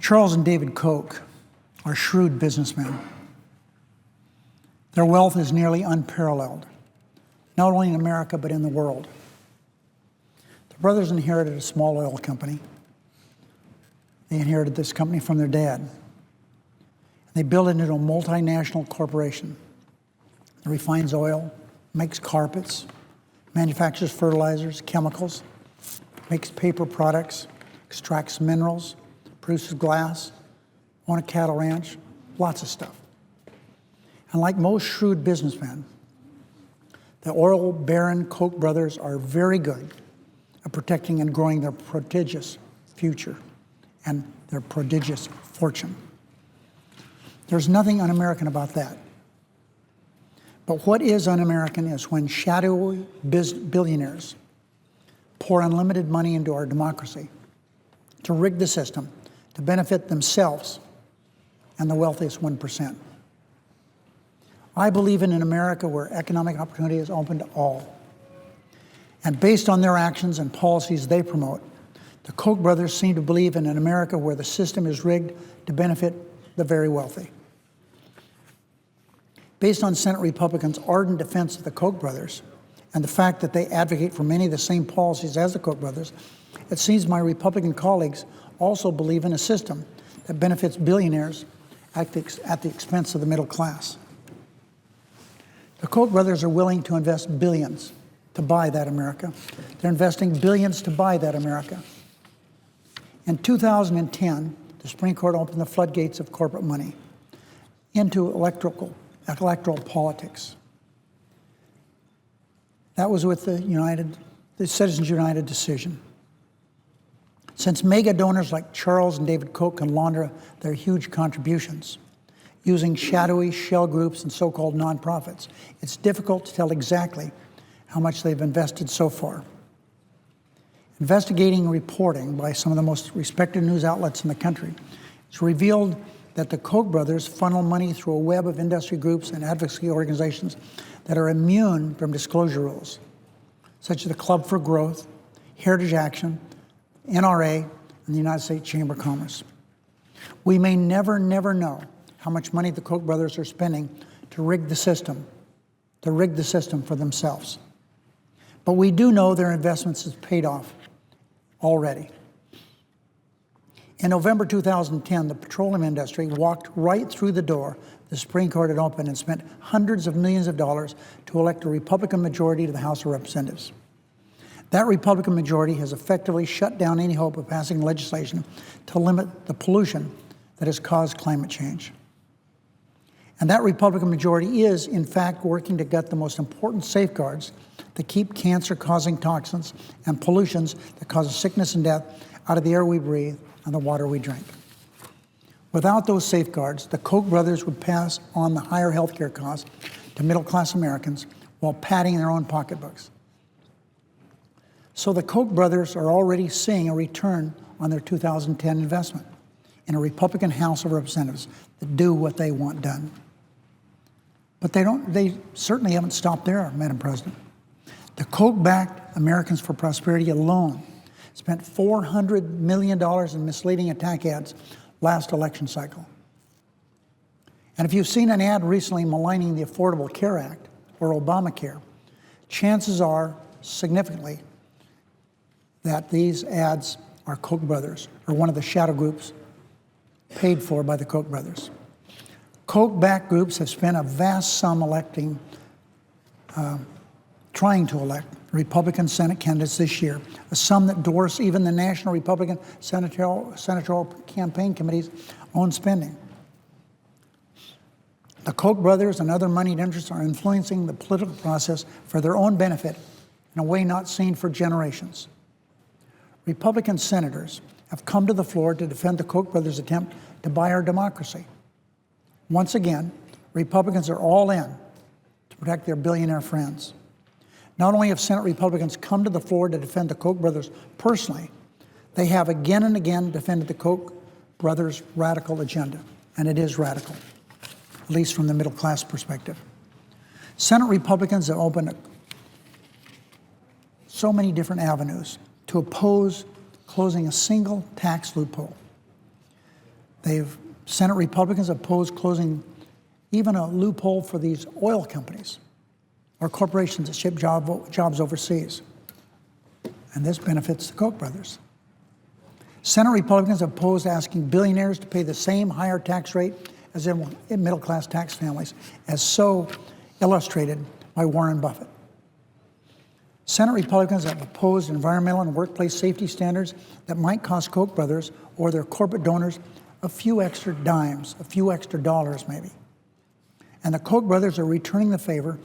Charles and David Koch are shrewd businessmen. Their wealth is nearly unparalleled, not only in America, but in the world. The brothers inherited a small oil company. They inherited this company from their dad. They built it into a multinational corporation that refines oil, makes carpets, manufactures fertilizers, chemicals, makes paper products, extracts minerals, produces glass, owns a cattle ranch, lots of stuff. And like most shrewd businessmen, the oil baron Koch brothers are very good at protecting and growing their prodigious future and their prodigious fortune. There's nothing un-American about that. But what is un-American is when shadowy billionaires pour unlimited money into our democracy to rig the system to benefit themselves and the wealthiest 1%. I believe in an America where economic opportunity is open to all. And based on their actions and policies they promote, the Koch brothers seem to believe in an America where the system is rigged to benefit the very wealthy. Based on Senate Republicans' ardent defense of the Koch brothers and the fact that they advocate for many of the same policies as the Koch brothers, it seems my Republican colleagues also believe in a system that benefits billionaires at the expense of the middle class. The Koch brothers are willing to invest billions to buy that America. They're investing billions to buy that America. In 2010, the Supreme Court opened the floodgates of corporate money into electoral politics. That was with the Citizens United decision. Since mega donors like Charles and David Koch can launder their huge contributions using shadowy shell groups and so-called nonprofits, it's difficult to tell exactly how much they've invested so far. Investigating reporting by some of the most respected news outlets in the country has revealed that the Koch brothers funnel money through a web of industry groups and advocacy organizations that are immune from disclosure rules, such as the Club for Growth, Heritage Action, NRA, and the United States Chamber of Commerce. We may never know how much money the Koch brothers are spending to rig the system for themselves. But we do know their investments have paid off already. In November 2010, the petroleum industry walked right through the door the Supreme Court had opened and spent hundreds of millions of dollars to elect a Republican majority to the House of Representatives. That Republican majority has effectively shut down any hope of passing legislation to limit the pollution that has caused climate change. And that Republican majority is, in fact, working to gut the most important safeguards to keep cancer-causing toxins and pollutions that cause sickness and death out of the air we breathe and the water we drink. Without those safeguards, the Koch brothers would pass on the higher health care costs to middle-class Americans while padding their own pocketbooks. So the Koch brothers are already seeing a return on their 2010 investment in a Republican House of Representatives that do what they want done. But they certainly haven't stopped there, Madam President. The Koch-backed Americans for Prosperity alone spent $400 million in misleading attack ads last election cycle. And if you've seen an ad recently maligning the Affordable Care Act or Obamacare, chances are significantly that these ads are Koch brothers or one of the shadow groups paid for by the Koch brothers. Koch-backed groups have spent a vast sum trying to elect Republican Senate candidates this year, a sum that dwarfs even the National Republican Senatorial Campaign Committee's own spending. The Koch brothers and other moneyed interests are influencing the political process for their own benefit in a way not seen for generations. Republican senators have come to the floor to defend the Koch brothers' attempt to buy our democracy. Once again, Republicans are all in to protect their billionaire friends. Not only have Senate Republicans come to the floor to defend the Koch brothers personally, they have again and again defended the Koch brothers' radical agenda, and it is radical, at least from the middle class perspective. Senate Republicans have opened so many different avenues to oppose closing a single tax loophole. Senate Republicans opposed closing even a loophole for these oil companies or corporations that ship jobs overseas. And this benefits the Koch brothers. Senate Republicans opposed asking billionaires to pay the same higher tax rate as in middle-class tax families, as so illustrated by Warren Buffett. Senate Republicans have opposed environmental and workplace safety standards that might cost Koch brothers or their corporate donors a few extra dimes, a few extra dollars maybe. And the Koch brothers are returning the favor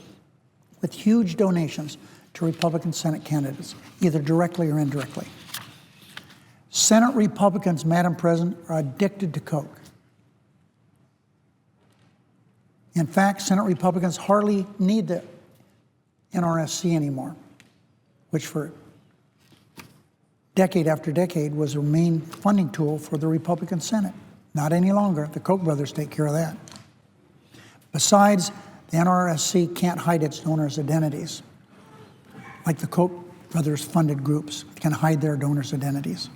with huge donations to Republican Senate candidates, either directly or indirectly. Senate Republicans, Madam President, are addicted to Coke. In fact, Senate Republicans hardly need the NRSC anymore, which for decade after decade was the main funding tool for the Republican Senate. Not any longer. The Koch brothers take care of that. Besides, the NRSC can't hide its donors' identities, like the Koch brothers funded groups can hide their donors' identities.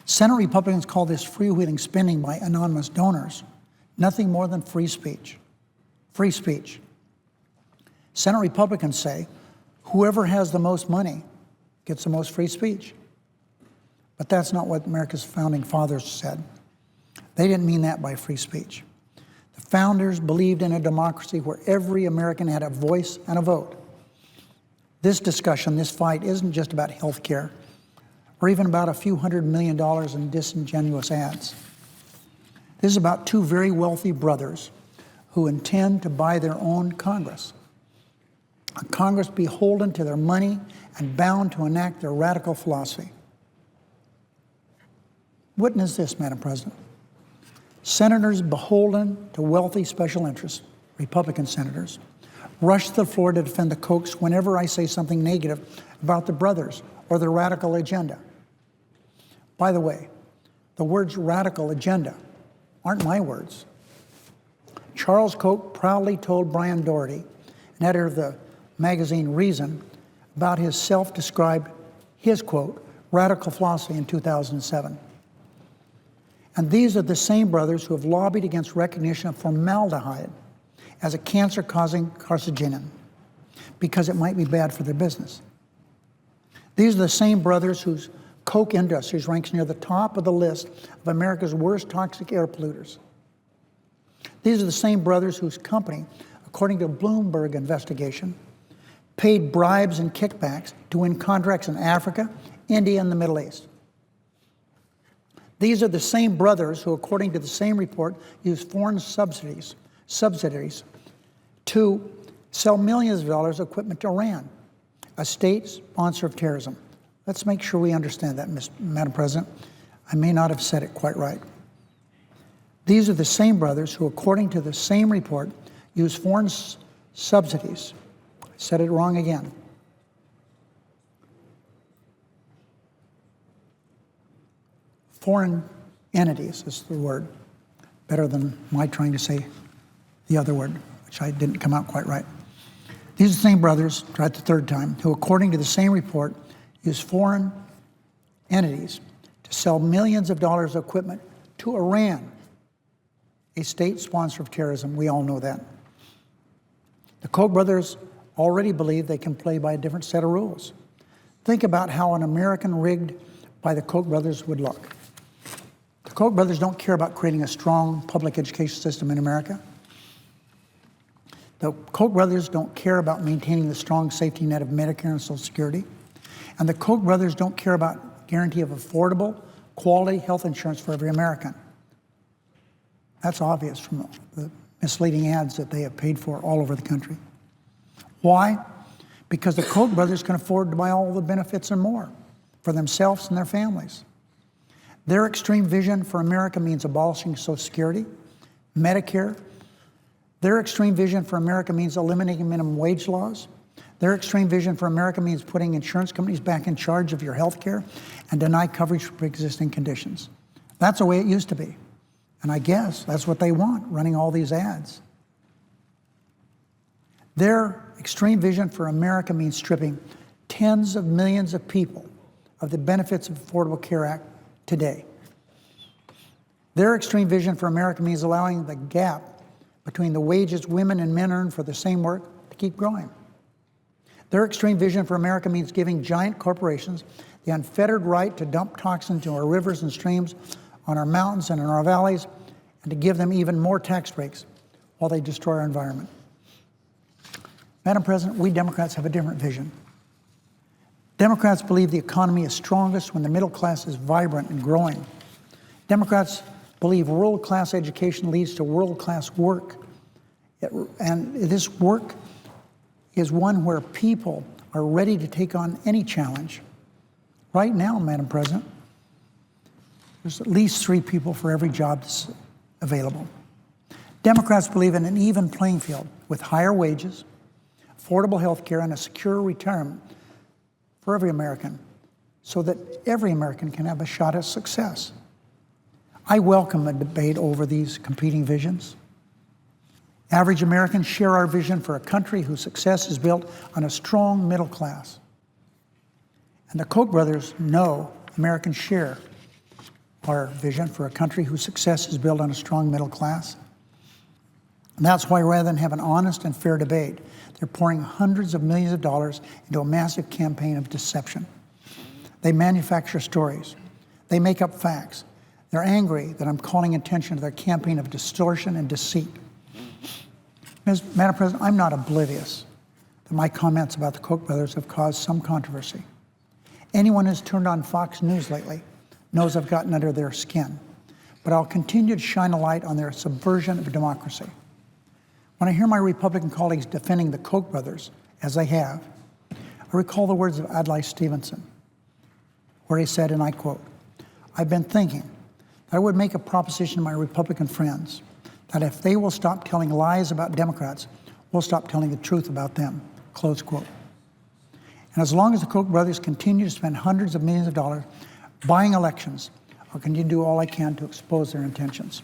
Senate Republicans call this freewheeling spending by anonymous donors nothing more than free speech. Free speech. Senate Republicans say whoever has the most money gets the most free speech. But that's not what America's founding fathers said. They didn't mean that by free speech. The founders believed in a democracy where every American had a voice and a vote. This discussion, this fight, isn't just about health care or even about a few $100 million in disingenuous ads. This is about two very wealthy brothers who intend to buy their own Congress. A Congress beholden to their money and bound to enact their radical philosophy. Witness this, Madam President. Senators beholden to wealthy special interests, Republican senators, rush to the floor to defend the Kochs whenever I say something negative about the brothers or their radical agenda. By the way, the words radical agenda aren't my words. Charles Koch proudly told Brian Doherty, an editor of the magazine Reason, about his self-described, his quote, radical philosophy in 2007. And these are the same brothers who have lobbied against recognition of formaldehyde as a cancer-causing carcinogen because it might be bad for their business. These are the same brothers whose Koch Industries ranks near the top of the list of America's worst toxic air polluters. These are the same brothers whose company, according to a Bloomberg investigation, paid bribes and kickbacks to win contracts in Africa, India, and the Middle East. These are the same brothers who, according to the same report, used foreign subsidies to sell millions of dollars of equipment to Iran, a state sponsor of terrorism. Let's make sure we understand that, Madam President. I may not have said it quite right. These are the same brothers who, according to the same report, use foreign subsidies. I said it wrong again. Foreign entities is the word, better than my trying to say the other word, which I didn't come out quite right. These are the same brothers, tried the third time, who, according to the same report, use foreign entities to sell millions of dollars of equipment to Iran, a state sponsor of terrorism. We all know that. The Koch brothers already believe they can play by a different set of rules. Think about how an American rigged by the Koch brothers would look. The Koch brothers don't care about creating a strong public education system in America. The Koch brothers don't care about maintaining the strong safety net of Medicare and Social Security. And the Koch brothers don't care about guarantee of affordable, quality health insurance for every American. That's obvious from the misleading ads that they have paid for all over the country. Why? Because the Koch brothers can afford to buy all the benefits and more for themselves and their families. Their extreme vision for America means abolishing Social Security, Medicare. Their extreme vision for America means eliminating minimum wage laws. Their extreme vision for America means putting insurance companies back in charge of your health care and deny coverage for pre-existing conditions. That's the way it used to be. And I guess that's what they want, running all these ads. Their extreme vision for America means stripping tens of millions of people of the benefits of Affordable Care Act today. Their extreme vision for America means allowing the gap between the wages women and men earn for the same work to keep growing. Their extreme vision for America means giving giant corporations the unfettered right to dump toxins into our rivers and streams, on our mountains and in our valleys, and to give them even more tax breaks while they destroy our environment. Madam President, we Democrats have a different vision. Democrats believe the economy is strongest when the middle class is vibrant and growing. Democrats believe world-class education leads to world-class work. And this work is one where people are ready to take on any challenge. Right now, Madam President, there's at least 3 people for every job that's available. Democrats believe in an even playing field with higher wages, affordable health care, and a secure retirement for every American so that every American can have a shot at success. I welcome a debate over these competing visions. Average Americans share our vision for a country whose success is built on a strong middle class. And the Koch brothers know Americans share our vision for a country whose success is built on a strong middle class. And that's why rather than have an honest and fair debate, they're pouring hundreds of millions of dollars into a massive campaign of deception. They manufacture stories. They make up facts. They're angry that I'm calling attention to their campaign of distortion and deceit. Madam President, I'm not oblivious that my comments about the Koch brothers have caused some controversy. Anyone who's turned on Fox News lately knows I've gotten under their skin, but I'll continue to shine a light on their subversion of democracy. When I hear my Republican colleagues defending the Koch brothers, as they have, I recall the words of Adlai Stevenson, where he said, and I quote, "I've been thinking that I would make a proposition to my Republican friends that if they will stop telling lies about Democrats, we'll stop telling the truth about them," close quote. And as long as the Koch brothers continue to spend hundreds of millions of dollars buying elections, I'll continue to do all I can to expose their intentions.